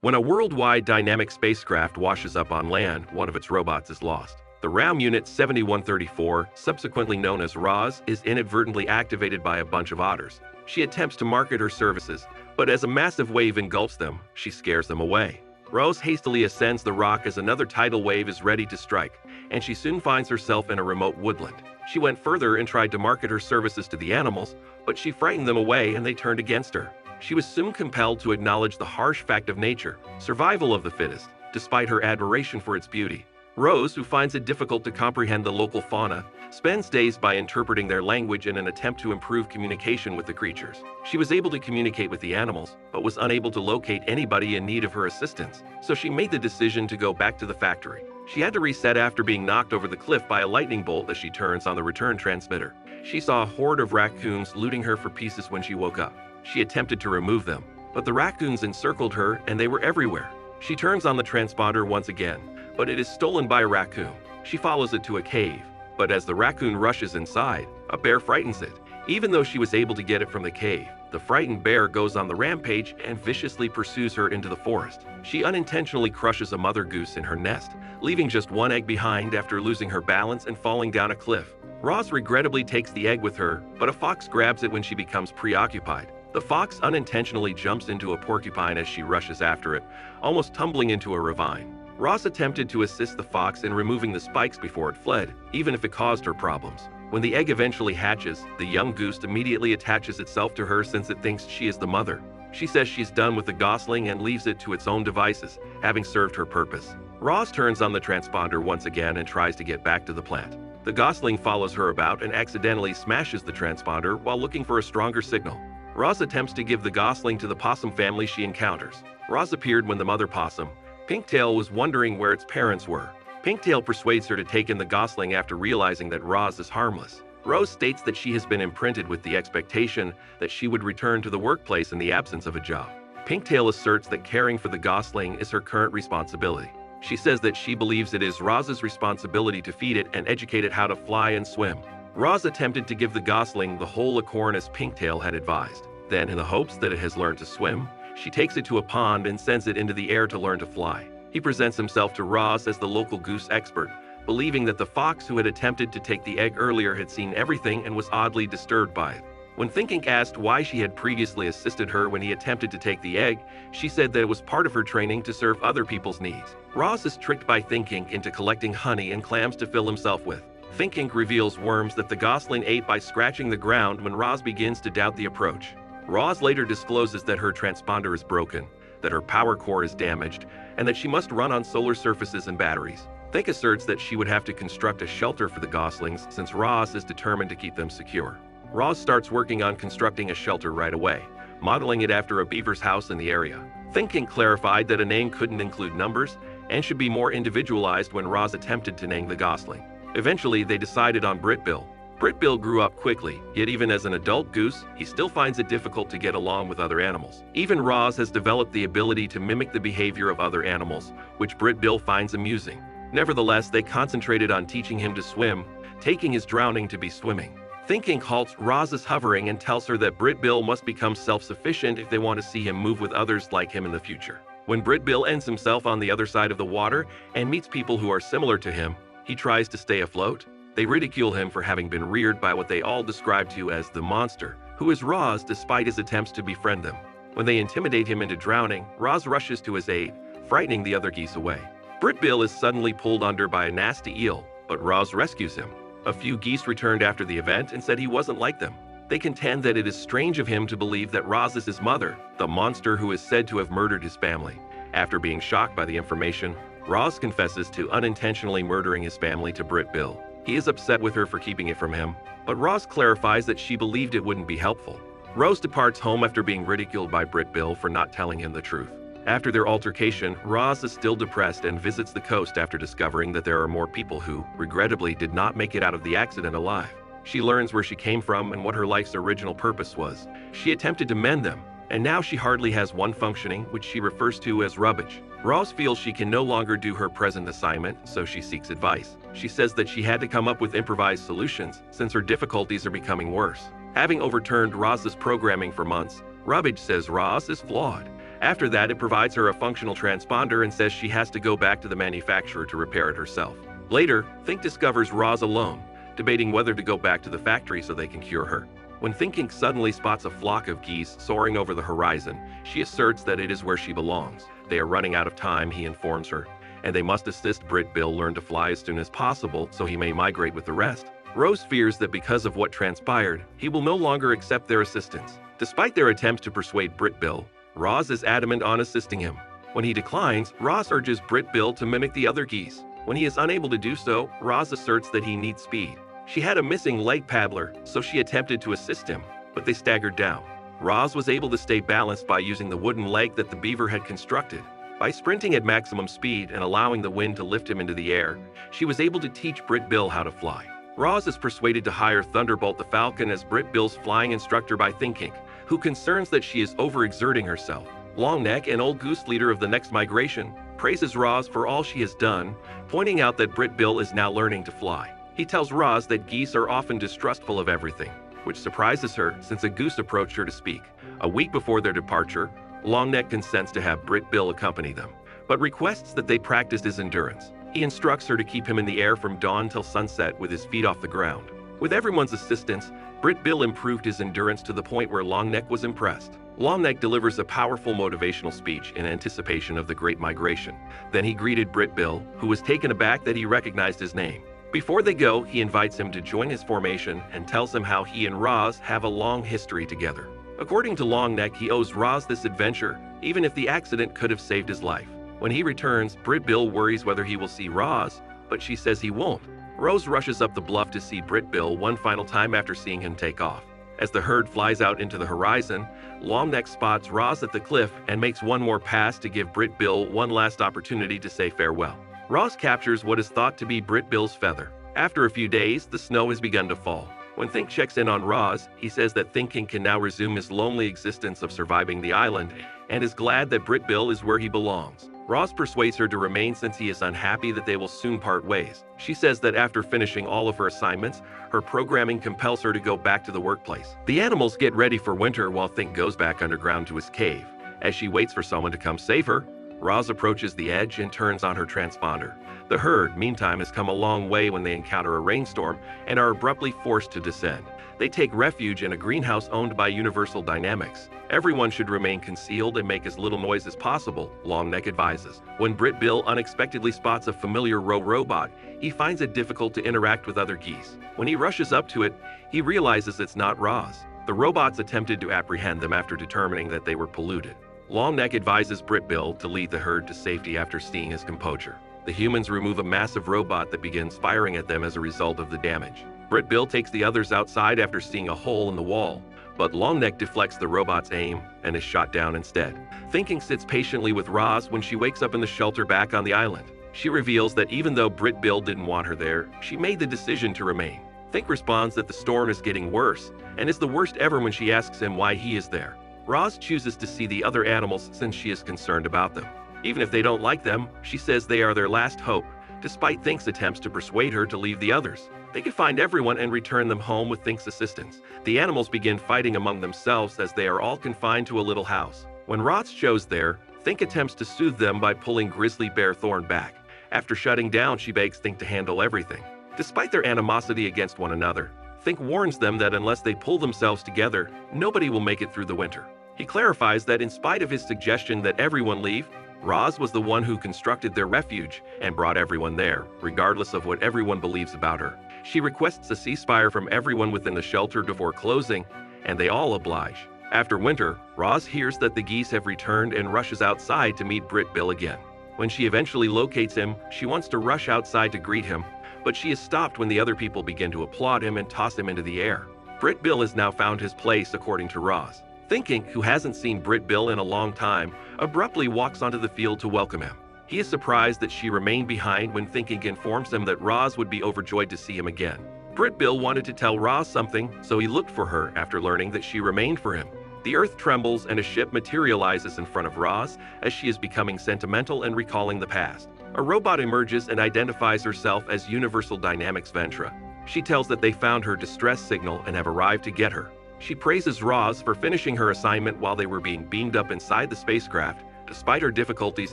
When a worldwide dynamic spacecraft washes up on land, one of its robots is lost. The Rozzum Unit 7134, subsequently known as Roz, is inadvertently activated by a bunch of otters. She attempts to market her services, but as a massive wave engulfs them, she scares them away. Roz hastily ascends the rock as another tidal wave is ready to strike, and she soon finds herself in a remote woodland. She went further and tried to market her services to the animals, but she frightened them away and they turned against her. She was soon compelled to acknowledge the harsh fact of nature, survival of the fittest, despite her admiration for its beauty. Rose, who finds it difficult to comprehend the local fauna, spends days by interpreting their language in an attempt to improve communication with the creatures. She was able to communicate with the animals, but was unable to locate anybody in need of her assistance, so she made the decision to go back to the factory. She had to reset after being knocked over the cliff by a lightning bolt as she turns on the return transmitter. She saw a horde of raccoons looting her for pieces when she woke up. She attempted to remove them, but the raccoons encircled her and they were everywhere. She turns on the transponder once again, but it is stolen by a raccoon. She follows it to a cave, but as the raccoon rushes inside, a bear frightens it. Even though she was able to get it from the cave, the frightened bear goes on the rampage and viciously pursues her into the forest. She unintentionally crushes a mother goose in her nest, leaving just one egg behind after losing her balance and falling down a cliff. Roz regrettably takes the egg with her, but a fox grabs it when she becomes preoccupied. The fox unintentionally jumps into a porcupine as she rushes after it, almost tumbling into a ravine. Roz attempted to assist the fox in removing the spikes before it fled, even if it caused her problems. When the egg eventually hatches, the young goose immediately attaches itself to her since it thinks she is the mother. She says she's done with the gosling and leaves it to its own devices, having served her purpose. Roz turns on the transponder once again and tries to get back to the plant. The gosling follows her about and accidentally smashes the transponder while looking for a stronger signal. Roz attempts to give the gosling to the possum family she encounters. Roz appeared when the mother possum, Pinktail, was wondering where its parents were. Pinktail persuades her to take in the gosling after realizing that Roz is harmless. Rose states that she has been imprinted with the expectation that she would return to the workplace in the absence of a job. Pinktail asserts that caring for the gosling is her current responsibility. She says that she believes it is Roz's responsibility to feed it and educate it how to fly and swim. Roz attempted to give the gosling the whole acorn as Pinktail had advised. Then, in the hopes that it has learned to swim, she takes it to a pond and sends it into the air to learn to fly. He presents himself to Roz as the local goose expert, believing that the fox who had attempted to take the egg earlier had seen everything and was oddly disturbed by it. When Thinking asked why she had previously assisted her when he attempted to take the egg, she said that it was part of her training to serve other people's needs. Roz is tricked by Thinking into collecting honey and clams to fill himself with. Thinking reveals worms that the gosling ate by scratching the ground when Roz begins to doubt the approach. Roz later discloses that her transponder is broken, that her power core is damaged, and that she must run on solar surfaces and batteries. Think asserts that she would have to construct a shelter for the goslings since Roz is determined to keep them secure. Roz starts working on constructing a shelter right away, modeling it after a beaver's house in the area. Thinking clarified that a name couldn't include numbers and should be more individualized when Roz attempted to name the gosling. Eventually, they decided on Brightbill. Brightbill grew up quickly, yet even as an adult goose, he still finds it difficult to get along with other animals. Even Roz has developed the ability to mimic the behavior of other animals, which Brightbill finds amusing. Nevertheless, they concentrated on teaching him to swim, taking his drowning to be swimming. Thinking halts Roz's hovering and tells her that Brightbill must become self-sufficient if they want to see him move with others like him in the future. When Brightbill ends himself on the other side of the water and meets people who are similar to him, he tries to stay afloat. They ridicule him for having been reared by what they all describe to as the monster, who is Roz despite his attempts to befriend them. When they intimidate him into drowning, Roz rushes to his aid, frightening the other geese away. Brightbill is suddenly pulled under by a nasty eel, but Roz rescues him. A few geese returned after the event and said he wasn't like them. They contend that it is strange of him to believe that Roz is his mother, the monster who is said to have murdered his family. After being shocked by the information, Roz confesses to unintentionally murdering his family to Brightbill. He is upset with her for keeping it from him, but Roz clarifies that she believed it wouldn't be helpful. Rose departs home after being ridiculed by Brightbill for not telling him the truth. After their altercation, Roz is still depressed and visits the coast after discovering that there are more people who, regrettably, did not make it out of the accident alive. She learns where she came from and what her life's original purpose was. She attempted to mend them, and now she hardly has one functioning, which she refers to as rubbish. Roz feels she can no longer do her present assignment, so she seeks advice. She says that she had to come up with improvised solutions since her difficulties are becoming worse. Having overturned Roz's programming for months, Rubbish says Roz is flawed. After that, it provides her a functional transponder and says she has to go back to the manufacturer to repair it herself. Later, Think discovers Roz alone, debating whether to go back to the factory so they can cure her. When Thinking suddenly spots a flock of geese soaring over the horizon, she asserts that it is where she belongs. They are running out of time, he informs her, and they must assist Brightbill learn to fly as soon as possible so he may migrate with the rest. Rose fears that because of what transpired, he will no longer accept their assistance. Despite their attempts to persuade Brightbill, Roz is adamant on assisting him. When he declines, Roz urges Brightbill to mimic the other geese. When he is unable to do so, Roz asserts that he needs speed. She had a missing leg paddler, so she attempted to assist him, but they staggered down. Roz was able to stay balanced by using the wooden leg that the beaver had constructed. By sprinting at maximum speed and allowing the wind to lift him into the air, she was able to teach Brightbill how to fly. Roz is persuaded to hire Thunderbolt the Falcon as Brightbill's flying instructor by Thinking, who concerns that she is overexerting herself. Longneck, an old goose leader of the next migration, praises Roz for all she has done, pointing out that Brightbill is now learning to fly. He tells Roz that geese are often distrustful of everything, which surprises her since a goose approached her to speak. A week before their departure, Longneck consents to have Brightbill accompany them, but requests that they practice his endurance. He instructs her to keep him in the air from dawn till sunset with his feet off the ground. With everyone's assistance, Brightbill improved his endurance to the point where Longneck was impressed. Longneck delivers a powerful motivational speech in anticipation of the Great Migration. Then he greeted Brightbill, who was taken aback that he recognized his name. Before they go, he invites him to join his formation and tells him how he and Roz have a long history together. According to Longneck, he owes Roz this adventure, even if the accident could have saved his life. When he returns, Brightbill worries whether he will see Roz, but she says he won't. Rose rushes up the bluff to see Brightbill one final time after seeing him take off. As the herd flies out into the horizon, Longneck spots Roz at the cliff and makes one more pass to give Brightbill one last opportunity to say farewell. Roz captures what is thought to be Brightbill's feather. After a few days, the snow has begun to fall. When Think checks in on Roz, he says that Thinking can now resume his lonely existence of surviving the island and is glad that Brightbill is where he belongs. Roz persuades her to remain since he is unhappy that they will soon part ways. She says that after finishing all of her assignments, her programming compels her to go back to the workplace. The animals get ready for winter while Think goes back underground to his cave. As she waits for someone to come save her, Roz approaches the edge and turns on her transponder. The herd, meantime, has come a long way when they encounter a rainstorm and are abruptly forced to descend. They take refuge in a greenhouse owned by Universal Dynamics. Everyone should remain concealed and make as little noise as possible, Longneck advises. When Brightbill unexpectedly spots a familiar robot, he finds it difficult to interact with other geese. When he rushes up to it, he realizes it's not Roz. The robots attempted to apprehend them after determining that they were polluted. Longneck advises Brightbill to lead the herd to safety after seeing his composure. The humans remove a massive robot that begins firing at them as a result of the damage. Brightbill takes the others outside after seeing a hole in the wall, but Longneck deflects the robot's aim and is shot down instead. Thinking sits patiently with Roz when she wakes up in the shelter back on the island. She reveals that even though Brightbill didn't want her there, she made the decision to remain. Think responds that the storm is getting worse and is the worst ever when she asks him why he is there. Roz chooses to see the other animals since she is concerned about them. Even if they don't like them, she says they are their last hope, despite Think's attempts to persuade her to leave the others. They can find everyone and return them home with Think's assistance. The animals begin fighting among themselves as they are all confined to a little house. When Roz shows there, Think attempts to soothe them by pulling Grizzly Bear Thorn back. After shutting down, she begs Think to handle everything. Despite their animosity against one another, Think warns them that unless they pull themselves together, nobody will make it through the winter. He clarifies that in spite of his suggestion that everyone leave, Roz was the one who constructed their refuge and brought everyone there, regardless of what everyone believes about her. She requests a ceasefire from everyone within the shelter before closing, and they all oblige. After winter, Roz hears that the geese have returned and rushes outside to meet Brightbill again. When she eventually locates him, she wants to rush outside to greet him, but she is stopped when the other people begin to applaud him and toss him into the air. Brightbill has now found his place, according to Roz. Thinking, who hasn't seen Brightbill in a long time, abruptly walks onto the field to welcome him. He is surprised that she remained behind when Thinking informs him that Roz would be overjoyed to see him again. Brightbill wanted to tell Roz something, so he looked for her after learning that she remained for him. The earth trembles and a ship materializes in front of Roz as she is becoming sentimental and recalling the past. A robot emerges and identifies herself as Universal Dynamics Ventra. She tells that they found her distress signal and have arrived to get her. She praises Roz for finishing her assignment while they were being beamed up inside the spacecraft, despite her difficulties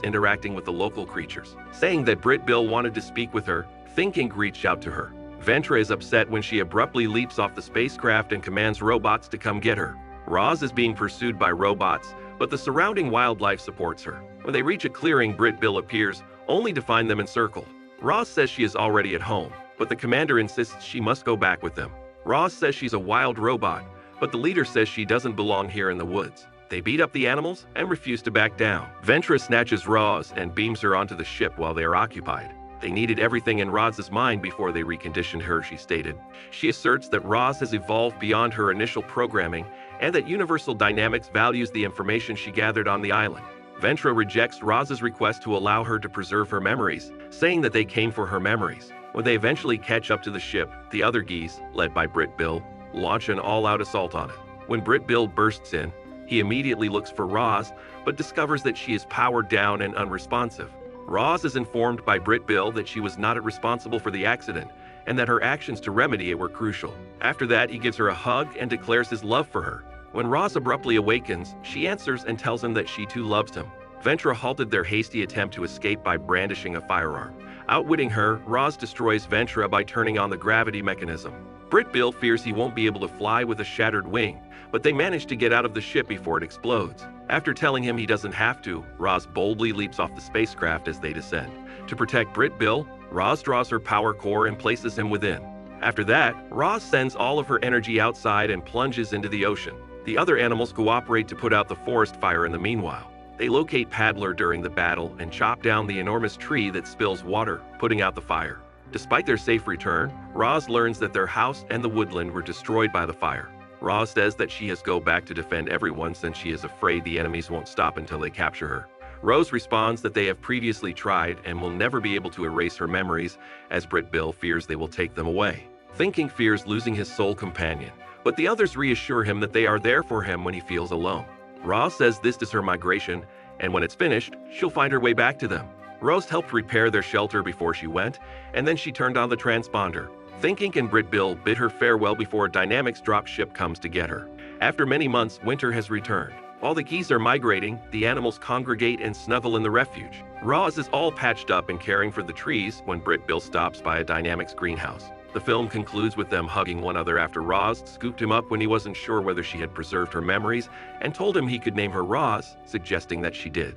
interacting with the local creatures, saying that Brightbill wanted to speak with her, thinking reached out to her. Ventra is upset when she abruptly leaps off the spacecraft and commands robots to come get her. Roz is being pursued by robots, but the surrounding wildlife supports her. When they reach a clearing, Brightbill appears, only to find them encircled. Roz says she is already at home, but the commander insists she must go back with them. Roz says she's a wild robot, but the leader says she doesn't belong here in the woods. They beat up the animals and refuse to back down. Ventra snatches Roz and beams her onto the ship while they are occupied. They needed everything in Roz's mind before they reconditioned her, she stated. She asserts that Roz has evolved beyond her initial programming and that Universal Dynamics values the information she gathered on the island. Ventra rejects Roz's request to allow her to preserve her memories, saying that they came for her memories. When they eventually catch up to the ship, the other geese, led by Brightbill, launch an all-out assault on it. When Brightbill bursts in, he immediately looks for Roz, but discovers that she is powered down and unresponsive. Roz is informed by Brightbill that she was not responsible for the accident, and that her actions to remedy it were crucial. After that, he gives her a hug and declares his love for her. When Roz abruptly awakens, she answers and tells him that she too loves him. Ventra halted their hasty attempt to escape by brandishing a firearm. Outwitting her, Roz destroys Ventra by turning on the gravity mechanism. Brightbill fears he won't be able to fly with a shattered wing, but they manage to get out of the ship before it explodes. After telling him he doesn't have to, Roz boldly leaps off the spacecraft as they descend. To protect Brightbill, Roz draws her power core and places him within. After that, Roz sends all of her energy outside and plunges into the ocean. The other animals cooperate to put out the forest fire in the meanwhile. They locate Paddler during the battle and chop down the enormous tree that spills water, putting out the fire. Despite their safe return, Roz learns that their house and the woodland were destroyed by the fire. Roz says that she has to go back to defend everyone since she is afraid the enemies won't stop until they capture her. Rose responds that they have previously tried and will never be able to erase her memories, as Brightbill fears they will take them away. Thinking fears losing his soul companion, but the others reassure him that they are there for him when he feels alone. Roz says this is her migration, and when it's finished, she'll find her way back to them. Rose helped repair their shelter before she went, and then she turned on the transponder. Thinking and Brightbill bid her farewell before a Dynamics dropship comes to get her. After many months, winter has returned. While the geese are migrating, the animals congregate and snuggle in the refuge. Roz is all patched up and caring for the trees when Brightbill stops by a Dynamics greenhouse. The film concludes with them hugging one another after Roz scooped him up when he wasn't sure whether she had preserved her memories and told him he could name her Roz, suggesting that she did.